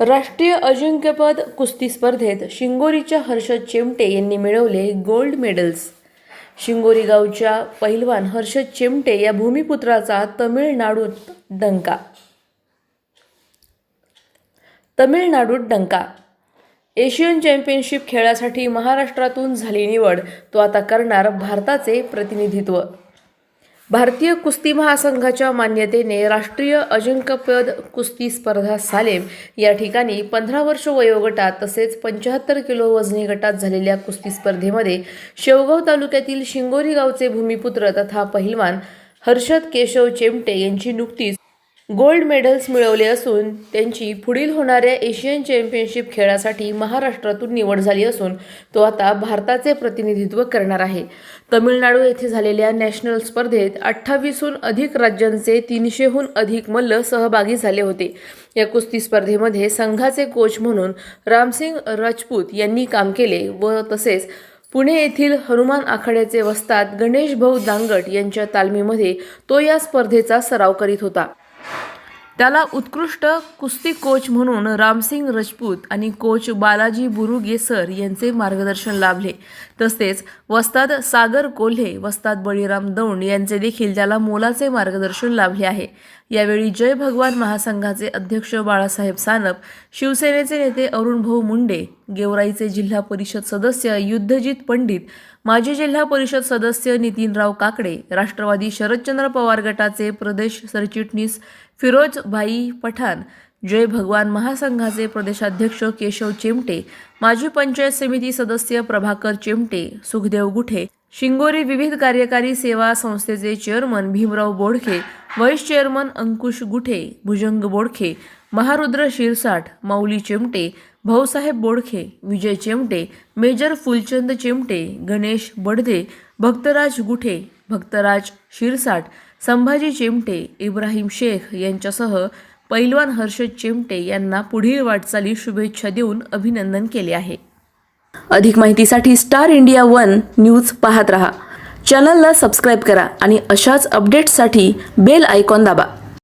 राष्ट्रीय अजिंक्यपद कुस्ती स्पर्धेत शिंगोरीच्या हर्षद चेमटे यांनी मिळवले गोल्ड मेडल्स। शिंगोरी गावच्या पहिलवान हर्षद चेमटे या भूमिपुत्राचा तमिळनाडूत डंका। एशियन चॅम्पियनशिप खेळासाठी महाराष्ट्रातून झाली निवड, तो आता करणार भारताचे प्रतिनिधित्व। भारतीय कुस्ती महासंघाच्या मान्यतेने राष्ट्रीय अजिंक्यपद कुस्ती स्पर्धा सालेम या ठिकाणी 15 वर्ष वयोगटात तसेच 75 किलो वजनी गटात झालेल्या कुस्ती स्पर्धेमध्ये शेवगाव तालुक्यातील शिंगोरी गावचे भूमिपुत्र तथा पहिलवान हर्षद केशव चेमटे यांची नुकतीच गोल्ड मेडल्स मिळवले असून त्यांची पुढील होणाऱ्या एशियन चॅम्पियनशिप खेळासाठी महाराष्ट्रातून निवड झाली असून तो आता भारताचे प्रतिनिधित्व करणार आहे। तमिळनाडू येथे झालेल्या नॅशनल स्पर्धेत 28हून अधिक राज्यांचे 300हून अधिक मल्ल सहभागी झाले होते। या कुस्ती स्पर्धेमध्ये संघाचे कोच म्हणून रामसिंग राजपूत यांनी काम केले व तसेच पुणे येथील हनुमान आखाड्याचे वस्ताद गणेश भाऊ दांगट यांच्या तालमीमध्ये तो या स्पर्धेचा सराव करीत होता। त्याला उत्कृष्ट कुस्ती कोच म्हणून रामसिंग राजपूत आणि कोच बालाजी बुरुगे सर यांचे मार्गदर्शन लाभले। तसेच वस्ताद सागर कोल्हे, वस्ताद बळीराम दौंड यांचे देखील त्याला मोलाचे मार्गदर्शन लाभले आहे। यावेळी जय भगवान महासंघाचे अध्यक्ष बाळासाहेब सानप, शिवसेनेचे नेते अरुण भाऊ मुंडे, गेवराईचे जिल्हा परिषद सदस्य युद्धजित पंडित, माजी जिल्हा परिषद सदस्य नितीनराव काकडे, राष्ट्रवादी शरदचंद्र पवार गटाचे प्रदेश सरचिटणीस फिरोज भाई पठाण, जय भगवान महासंघाचे प्रदेशाध्यक्ष केशव चेमटे, माजी पंचायत समिती सदस्य प्रभाकर चेमटे, सुखदेव गुठे, शिंगोरी विविध कार्यकारी सेवा संस्थेचे chairman Bhimrao Bodkhe, vice chairman Ankush Guthe, Bhujang Bodkhe, Maharudra Shirsat, Mauli Chemte, Bhausaheb Bodkhe, Vijay Chemte, major Phulchand Chemte, Ganesh Badde, Bhaktraj Guthe, Bhaktraj Shirsat, Sambhaji Chemte, Ibrahim Shaikh यांच्यासह पैलवान हर्षद चेमटे यांना पुढील वाटचाली शुभेच्छा देऊन अभिनंदन केले आहे। अधिक माहितीसाठी स्टार इंडिया 1 न्यूज पाहत रहा। चॅनलला सबस्क्राइब करा आणि अशाच अपडेट्ससाठी बेल आयकॉन दाबा।